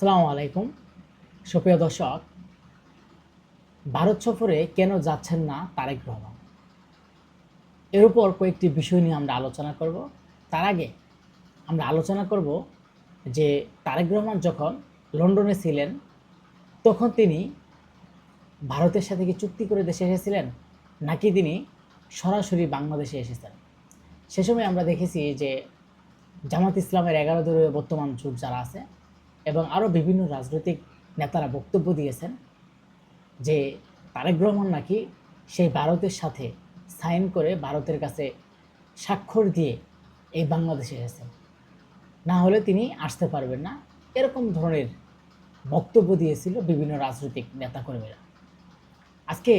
আসসালামু আলাইকুম। সুপ্রিয় দর্শক, ভারত সফরে কেন যাচ্ছেন না তারেক রহমান? এর উপর কয়েকটি বিষয় নিয়ে আমরা আলোচনা করব। তার আগে আমরা আলোচনা করব যে তারেক রহমান যখন লন্ডনে ছিলেন তখন তিনি ভারতের সাথে কি চুক্তি করে দেশে এসেছিলেন, নাকি তিনি সরাসরি বাংলাদেশে এসেছেন? সে সময় আমরা দেখেছি যে জামাত ইসলামের 11 দলীয় বর্তমান জোট যারা আছে এবং আরও বিভিন্ন রাজনৈতিক নেতারা বক্তব্য দিয়েছেন যে তারেক রহমান নাকি সেই ভারতের সাথে সাইন করে ভারতের কাছে স্বাক্ষর দিয়ে এই বাংলাদেশে এসেছেন, না হলে তিনি আসতে পারবেন না, এরকম ধরনের বক্তব্য দিয়েছিল বিভিন্ন রাজনৈতিক নেতাকর্মীরা। আজকে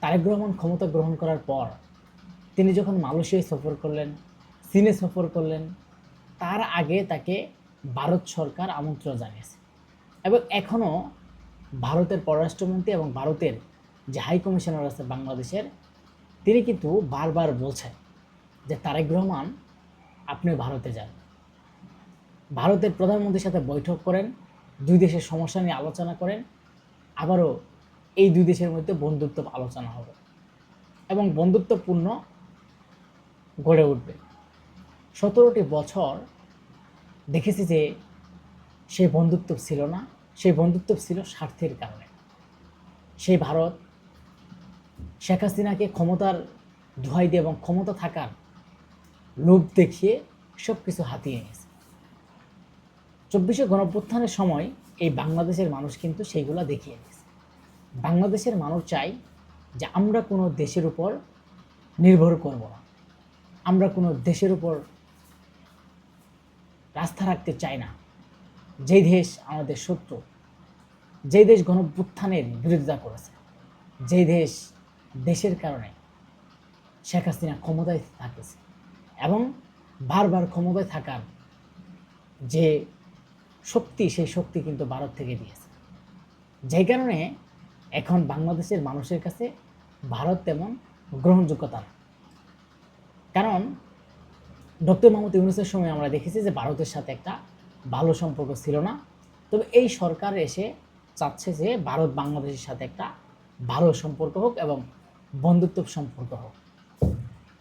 তারেক রহমান ক্ষমতা গ্রহণ করার পর তিনি যখন মালয়েশিয়ায় সফর করলেন, চীনে সফর করলেন, তার আগে তাকে ভারত সরকার আমন্ত্রণ জানিয়েছে এবং এখনও ভারতের পররাষ্ট্রমন্ত্রী এবং ভারতের যে হাই কমিশনার আছে বাংলাদেশের, তিনি কিন্তু বারবার বলছেন যে তারেক রহমান আপনি ভারতে যান, ভারতের প্রধানমন্ত্রীর সাথে বৈঠক করেন, দুই দেশের সমস্যা নিয়ে আলোচনা করেন, আবারও এই দুই দেশের মধ্যে বন্ধুত্ব আলোচনা হবে এবং বন্ধুত্বপূর্ণ গড়ে উঠবে। 17টি বছর দেখেছি যে সেই বন্ধুত্ব ছিল না, সেই বন্ধুত্ব ছিল স্বার্থের কারণে। সেই ভারত শেখ হাসিনাকে ক্ষমতার দোহাই দিয়ে এবং ক্ষমতা থাকার লোভ দেখিয়ে সব কিছু হাতিয়ে নিয়েছে। 24শে গণঅভ্যুত্থানের সময় এই বাংলাদেশের মানুষ কিন্তু সেইগুলো দেখিয়ে নিয়েছে। বাংলাদেশের মানুষ চাই যে আমরা কোনো দেশের উপর নির্ভর করব না, আমরা কোনো দেশের উপর আস্থা রাখতে চাই না। যেই দেশ আমাদের শত্রু, যেই দেশ গণঅভ্যুত্থানের বিরোধিতা করেছে, যেই দেশের কারণে শেখ হাসিনা ক্ষমতায় থাকেছে এবং বারবার ক্ষমতায় থাকার যে শক্তি, সেই শক্তি কিন্তু ভারত থেকে দিয়েছে। যেই কারণে এখন বাংলাদেশের মানুষের কাছে ভারত তেমন গ্রহণযোগ্যতা না। কারণ ডক্টর মোহাম্মদ ইউনূসের সময় আমরা দেখেছি যে ভারতের সাথে একটা ভালো সম্পর্ক ছিল না, তবে এই সরকার এসে চাচ্ছে যে ভারত বাংলাদেশের সাথে একটা ভালো সম্পর্ক হোক এবং বন্ধুত্ব সম্পর্ক হোক।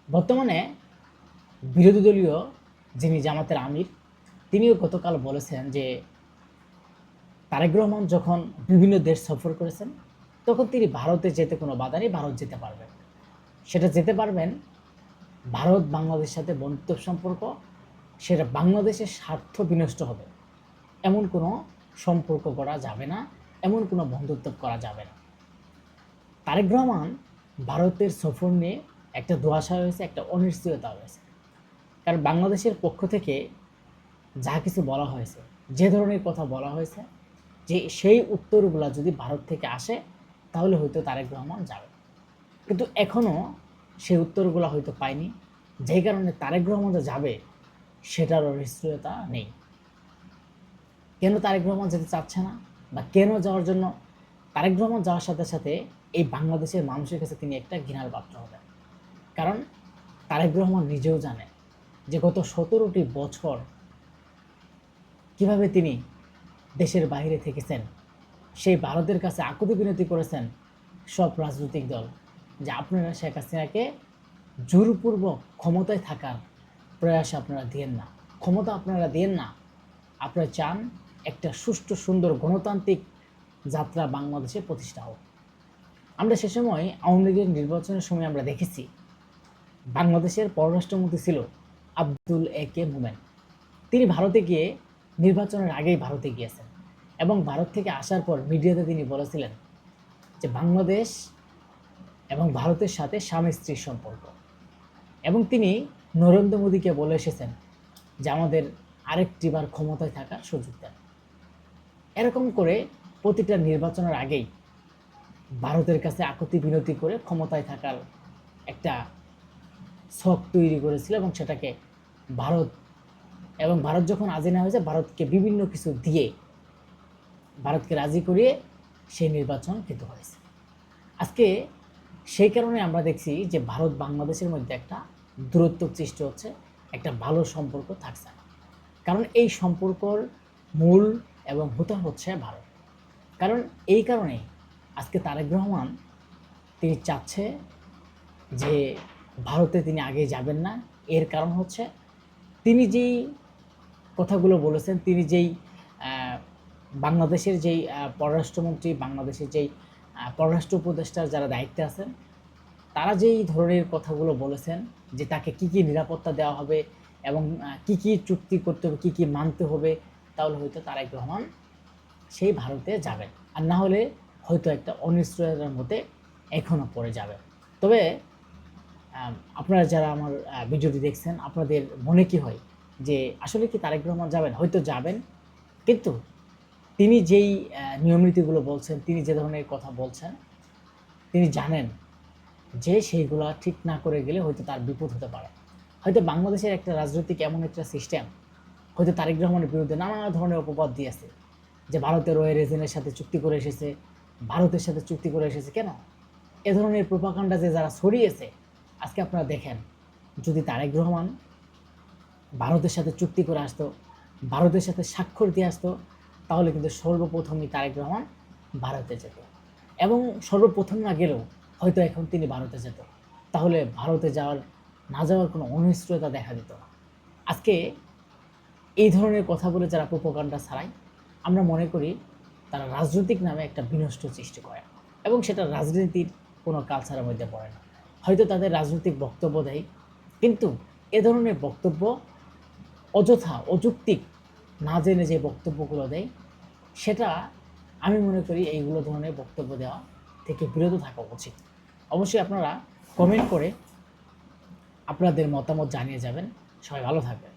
বর্তমানে বিরোধী দলীয় যিনি জামাতের আমির, তিনিও গতকাল বলেছেন যে তারেক রহমান যখন বিভিন্ন দেশ সফর করেছেন তখন তিনি ভারতে যেতে কোনো বাধা নেই, ভারত যেতে পারবেন। সেটা যেতে পারবেন ভারত বাংলাদেশের সাথে বন্ধুত্ব সম্পর্ক, সেটা বাংলাদেশের স্বার্থ বিনষ্ট হবে এমন কোনো সম্পর্ক করা যাবে না, এমন কোনো বন্ধুত্ব করা যাবে না। তারেক রহমান ভারতের সফর নিয়ে একটা ধোঁয়াশা হয়েছে, একটা অনিশ্চয়তা হয়েছে। কারণ বাংলাদেশের পক্ষ থেকে যা কিছু বলা হয়েছে, যে ধরনের কথা বলা হয়েছে, যে সেই উত্তরগুলো যদি ভারত থেকে আসে তাহলে হয়তো তারেক রহমান যাবে, কিন্তু এখনও সেই উত্তরগুলো হয়তো পায়নি। যেই কারণে তারেক রহমান যাবে সেটারও নিশ্চয়তা নেই। কেন তারেক রহমান যেতে চাচ্ছে না বা কেন যাওয়ার জন্য, তারেক রহমান যাওয়ার সাথে সাথে এই বাংলাদেশের মানুষের কাছে তিনি একটা ঘৃণার পাত্র হবেন। কারণ তারেক রহমান নিজেও জানে যে গত 17টি বছর কিভাবে তিনি দেশের বাইরে থেকেছেন, সেই ভারতের কাছে আকুতি বিনতি করেছেন সব রাজনৈতিক দল যে আপনারা শেখ হাসিনাকে জোরপূর্বক ক্ষমতায় থাকার প্রয়াস আপনারা দিয়েন না, ক্ষমতা আপনারা দিয়েন না, আপনারা চান একটা সুষ্ঠু সুন্দর গণতান্ত্রিক যাত্রা বাংলাদেশে প্রতিষ্ঠা হোক। আমরা সে সময় আওয়ামী লীগের নির্বাচনের সময় আমরা দেখেছি বাংলাদেশের পররাষ্ট্রমন্ত্রী ছিল আব্দুল এ কে মোমেন। তিনি ভারতে গিয়ে নির্বাচনের আগেই ভারতে গিয়েছেন এবং ভারত থেকে আসার পর মিডিয়াতে তিনি বলেছিলেন যে বাংলাদেশ এবং ভারতের সাথে স্বামী স্ত্রীর সম্পর্ক, এবং তিনি নরেন্দ্র মোদীকে বলে এসেছেন যে আমাদের আরেকটিবার ক্ষমতায় থাকার সুযোগ দেন। এরকম করে প্রতিটা নির্বাচনের আগেই ভারতের কাছে আকুতি বিনতি করে ক্ষমতায় থাকার একটা ছক তৈরি করেছিল এবং সেটাকে ভারত, এবং ভারত যখন রাজি না হয়েছে ভারতকে বিভিন্ন কিছু দিয়ে ভারতকে রাজি করিয়ে সেই নির্বাচন কিন্তু হয়েছে। আজকে সেই কারণে আমরা দেখছি যে ভারত বাংলাদেশের মধ্যে একটা দূরত্ব সৃষ্টি হচ্ছে, একটা ভালো সম্পর্ক থাকছে না। কারণ এই সম্পর্কর মূল এবং ভুটান হচ্ছে ভারত। কারণ এই কারণেই আজকে তারেক রহমান তিনি চাচ্ছে যে ভারতে তিনি আগে যাবেন না। এর কারণ হচ্ছে তিনি যেই কথাগুলো বলেছেন, তিনি যেই বাংলাদেশের যেই পররাষ্ট্রমন্ত্রী, বাংলাদেশের যেই পররাষ্ট্র উপদেষ্টার যারা দায়িত্বে আছেন, তারা যেই ধরনের কথাগুলো বলেছেন যে তাকে কি কি নিরাপত্তা দেওয়া হবে এবং কি কি চুক্তি করতে হবে, কি কি মানতে হবে, তাহলে হয়তো তারেক রহমান সেই ভারতে যাবেন। আর না হলে হয়তো একটা অনিশ্চয়তার মধ্যে এখনও পড়ে যাবে। তবে আপনারা যারা আমার ভিডিওটি দেখছেন, আপনাদের মনে কি হয় যে আসলে কি তারেক রহমান যাবেন? হয়তো যাবেন, কিন্তু তিনি যেই নিয়ম-নীতিগুলো বলছেন, তিনি যে ধরনের কথা বলছেন, তিনি জানেন যে সেইগুলা ঠিক না করে গেলে হয়তো তার বিপদ হতে পারে। হয়তো বাংলাদেশের একটা রাজনৈতিক এমন একটা সিস্টেম, হয়তো তারেক রহমানের বিরুদ্ধে নানা ধরনের অপবাদ দিয়েছে যে ভারতের রয় রেজিনের সাথে চুক্তি করে এসেছে, ভারতের সাথে চুক্তি করে এসেছে। কেন এ ধরনের প্রোপাগান্ডা যে যারা ছড়িয়েছে, আজকে আপনারা দেখেন, যদি তারেক রহমান ভারতের সাথে চুক্তি করে আসতো, ভারতের সাথে স্বাক্ষর দিয়ে আসতো, তাহলে কিন্তু সর্বপ্রথমই তারেক রহমান ভারতে যেত। এবং সর্বপ্রথম না গেলেও হয়তো এখন তিনি ভারতে যেত। তাহলে ভারতে যাওয়ার না যাওয়ার কোনো অনিশ্চয়তা দেখা দিত না। আজকে এই ধরনের কথা বলে যারা প্রোপাগান্ডা ছড়ায়, আমরা মনে করি তারা রাজনৈতিক নামে একটা বিনষ্ট সৃষ্টি করে এবং সেটা রাজনীতির কোনো কালচারের মধ্যে পড়ে না। হয়তো তাদের রাজনৈতিক বক্তব্য দেয়, কিন্তু এ ধরনের বক্তব্য অযথা অযৌক্তিক না জেনে যে বক্তব্যগুলো দেয়, সেটা আমি মনে করি এইগুলো ধরনের বক্তব্য দেওয়া থেকে বিরত থাকা উচিত। অবশ্যই আপনারা কমেন্ট করে আপনাদের মতামত জানিয়ে যাবেন। সবাই ভালো থাকবেন।